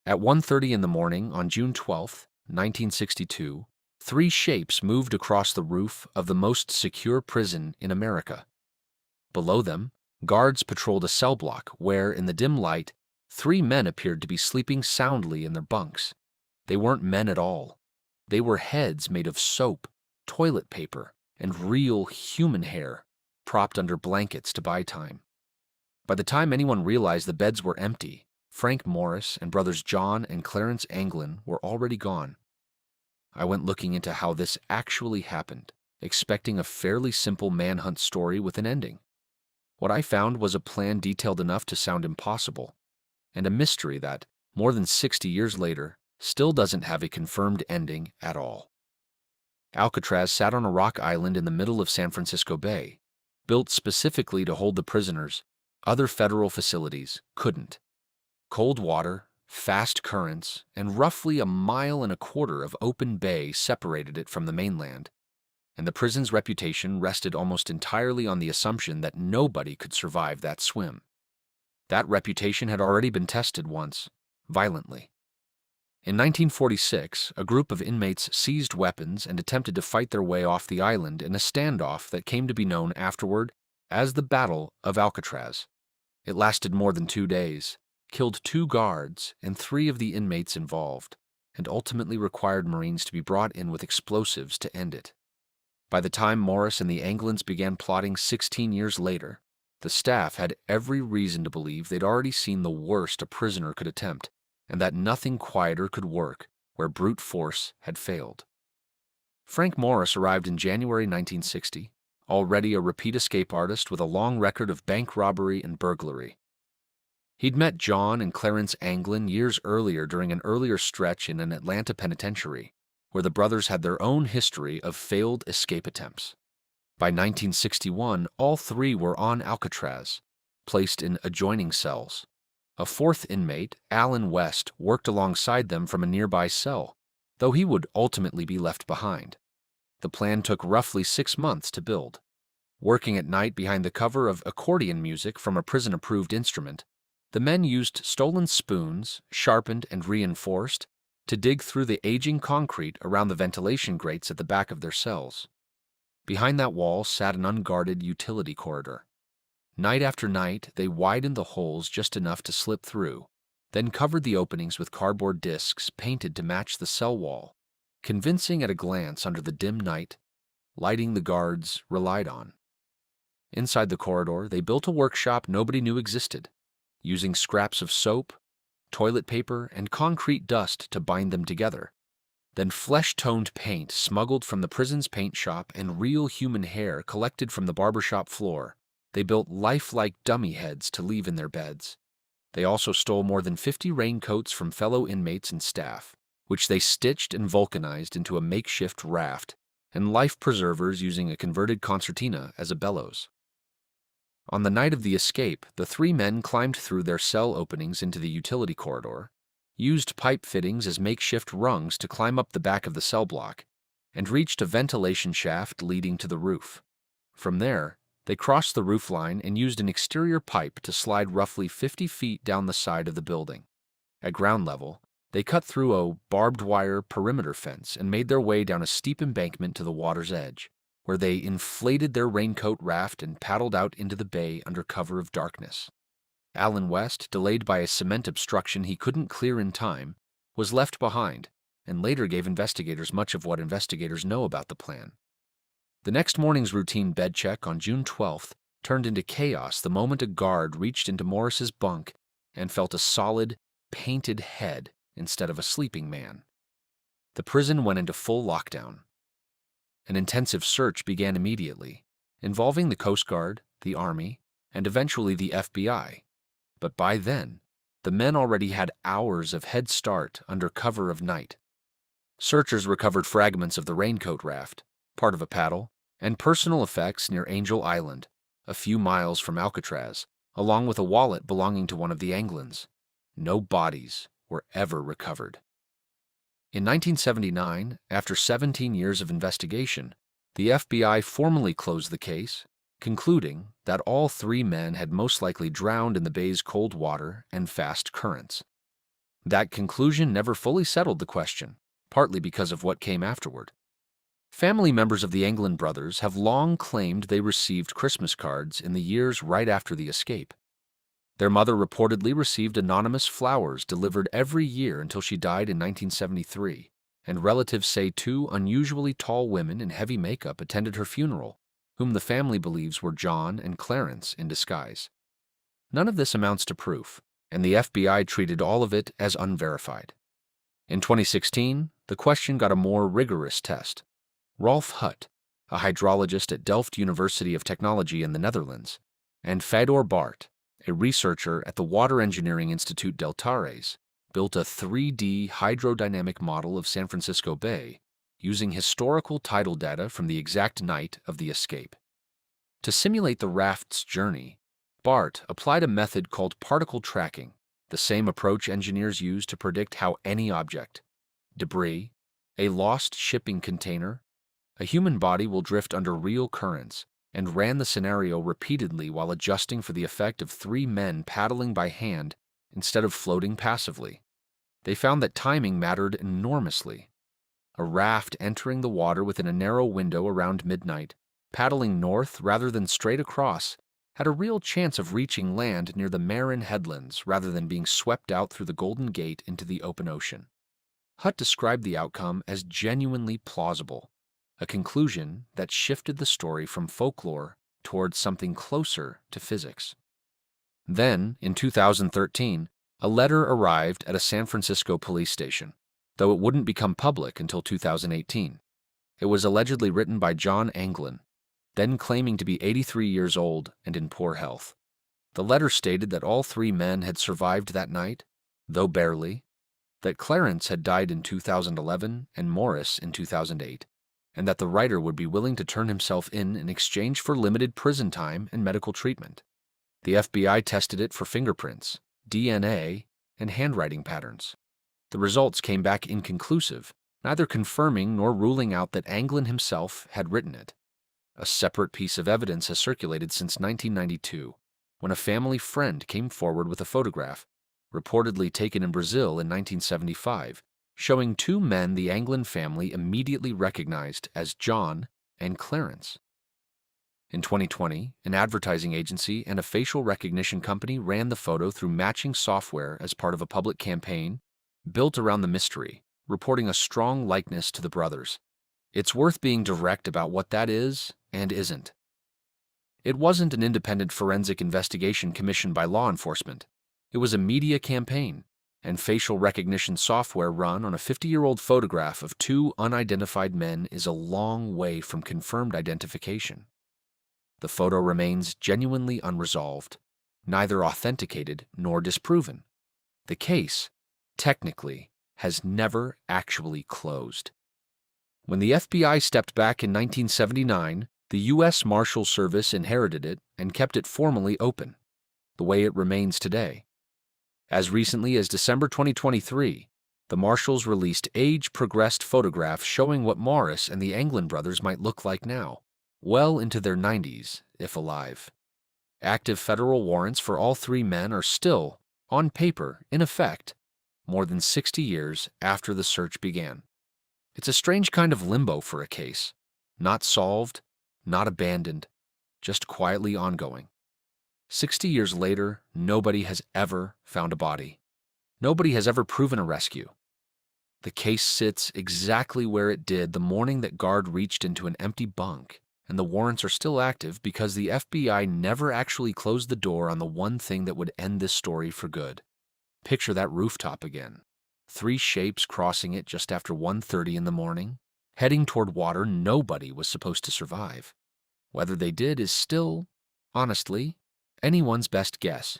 At 1:30 in the morning on June 12, 1962, three shapes moved across the roof of the most secure prison in America. Below them, guards patrolled a cell block where, in the dim light, three men appeared to be sleeping soundly in their bunks. They weren't men at all. They were heads made of soap, toilet paper, and real human hair, propped under blankets to buy time. By the time anyone realized the beds were empty, Frank Morris and brothers John and Clarence Anglin were already gone. I went looking into how this actually happened, expecting a fairly simple manhunt story with an ending. What I found was a plan detailed enough to sound impossible, and a mystery that, more than 60 years later, still doesn't have a confirmed ending at all. Alcatraz sat on a rock island in the middle of San Francisco Bay, built specifically to hold the prisoners. Other federal facilities couldn't. Cold water, fast currents, and roughly 1.25 miles of open bay separated it from the mainland, and the prison's reputation rested almost entirely on the assumption that nobody could survive that swim. That reputation had already been tested once, violently. In 1946, a group of inmates seized weapons and attempted to fight their way off the island in a standoff that came to be known afterward as the Battle of Alcatraz. It lasted more than 2 days, killed 2 guards and 3 of the inmates involved, and ultimately required Marines to be brought in with explosives to end it. By the time Morris and the Anglins began plotting 16 years later, the staff had every reason to believe they'd already seen the worst a prisoner could attempt, and that nothing quieter could work where brute force had failed. Frank Morris arrived in January 1960, already a repeat escape artist with a long record of bank robbery and burglary. He'd met John and Clarence Anglin years earlier during an earlier stretch in an Atlanta penitentiary, where the brothers had their own history of failed escape attempts. By 1961, all 3 were on Alcatraz, placed in adjoining cells. A 4th inmate, Alan West, worked alongside them from a nearby cell, though he would ultimately be left behind. The plan took roughly 6 months to build. Working at night behind the cover of accordion music from a prison-approved instrument, the men used stolen spoons, sharpened and reinforced, to dig through the aging concrete around the ventilation grates at the back of their cells. Behind that wall sat an unguarded utility corridor. Night after night, they widened the holes just enough to slip through, then covered the openings with cardboard discs painted to match the cell wall, convincing at a glance under the dim night, lighting the guards relied on. Inside the corridor, they built a workshop nobody knew existed, using scraps of soap, toilet paper, and concrete dust to bind them together. Then flesh-toned paint smuggled from the prison's paint shop and real human hair collected from the barbershop floor. They built lifelike dummy heads to leave in their beds. They also stole more than 50 raincoats from fellow inmates and staff, which they stitched and vulcanized into a makeshift raft, and life preservers using a converted concertina as a bellows. On the night of the escape, the 3 men climbed through their cell openings into the utility corridor, used pipe fittings as makeshift rungs to climb up the back of the cell block, and reached a ventilation shaft leading to the roof. From there, they crossed the roof line and used an exterior pipe to slide roughly 50 feet down the side of the building. At ground level, they cut through a barbed wire perimeter fence and made their way down a steep embankment to the water's edge, where they inflated their raincoat raft and paddled out into the bay under cover of darkness. Alan West, delayed by a cement obstruction he couldn't clear in time, was left behind and later gave investigators much of what investigators know about the plan. The next morning's routine bed check on June 12th turned into chaos the moment a guard reached into Morris's bunk and felt a solid, painted head instead of a sleeping man. The prison went into full lockdown. An intensive search began immediately, involving the Coast Guard, the Army, and eventually the FBI. But by then, the men already had hours of head start under cover of night. Searchers recovered fragments of the raincoat raft, part of a paddle, and personal effects near Angel Island, a few miles from Alcatraz, along with a wallet belonging to one of the Anglins. No bodies were ever recovered. In 1979, after 17 years of investigation, the FBI formally closed the case, concluding that all 3 men had most likely drowned in the bay's cold water and fast currents. That conclusion never fully settled the question, partly because of what came afterward. Family members of the Anglin brothers have long claimed they received Christmas cards in the years right after the escape. Their mother reportedly received anonymous flowers delivered every year until she died in 1973, and relatives say two unusually tall women in heavy makeup attended her funeral, whom the family believes were John and Clarence in disguise. None of this amounts to proof, and the FBI treated all of it as unverified. In 2016, the question got a more rigorous test. Rolf Hutt, a hydrologist at Delft University of Technology in the Netherlands, and Fedor Bart, a researcher at the Water Engineering Institute Deltares, built a 3D hydrodynamic model of San Francisco Bay using historical tidal data from the exact night of the escape. To simulate the raft's journey, Bart applied a method called particle tracking, the same approach engineers use to predict how any object, debris, a lost shipping container, a human body will drift under real currents, and ran the scenario repeatedly while adjusting for the effect of three men paddling by hand instead of floating passively. They found that timing mattered enormously. A raft entering the water within a narrow window around midnight, paddling north rather than straight across, had a real chance of reaching land near the Marin headlands rather than being swept out through the Golden Gate into the open ocean. Hutt described the outcome as genuinely plausible, a conclusion that shifted the story from folklore towards something closer to physics. Then, in 2013, a letter arrived at a San Francisco police station, though it wouldn't become public until 2018. It was allegedly written by John Anglin, then claiming to be 83 years old and in poor health. The letter stated that all three men had survived that night, though barely, that Clarence had died in 2011 and Morris in 2008, and that the writer would be willing to turn himself in exchange for limited prison time and medical treatment. The FBI tested it for fingerprints, DNA, and handwriting patterns. The results came back inconclusive, neither confirming nor ruling out that Anglin himself had written it. A separate piece of evidence has circulated since 1992, when a family friend came forward with a photograph, reportedly taken in Brazil in 1975, showing two men the Anglin family immediately recognized as John and Clarence. In 2020, an advertising agency and a facial recognition company ran the photo through matching software as part of a public campaign built around the mystery, reporting a strong likeness to the brothers. It's worth being direct about what that is and isn't. It wasn't an independent forensic investigation commissioned by law enforcement. It was a media campaign, and facial recognition software run on a 50-year-old photograph of two unidentified men is a long way from confirmed identification. The photo remains genuinely unresolved, neither authenticated nor disproven. The case, technically, has never actually closed. When the FBI stepped back in 1979, the U.S. Marshal Service inherited it and kept it formally open, the way it remains today. As recently as December 2023, the Marshals released age-progressed photographs showing what Morris and the Anglin brothers might look like now, well into their 90s, if alive. Active federal warrants for all three men are still, on paper, in effect, more than 60 years after the search began. It's a strange kind of limbo for a case, not solved, not abandoned, just quietly ongoing. 60 years later, nobody has ever found a body. Nobody has ever proven a rescue. The case sits exactly where it did the morning that guard reached into an empty bunk, and the warrants are still active because the FBI never actually closed the door on the one thing that would end this story for good. Picture that rooftop again. Three shapes crossing it just after 1:30 in the morning, heading toward water nobody was supposed to survive. Whether they did is still, honestly, anyone's best guess.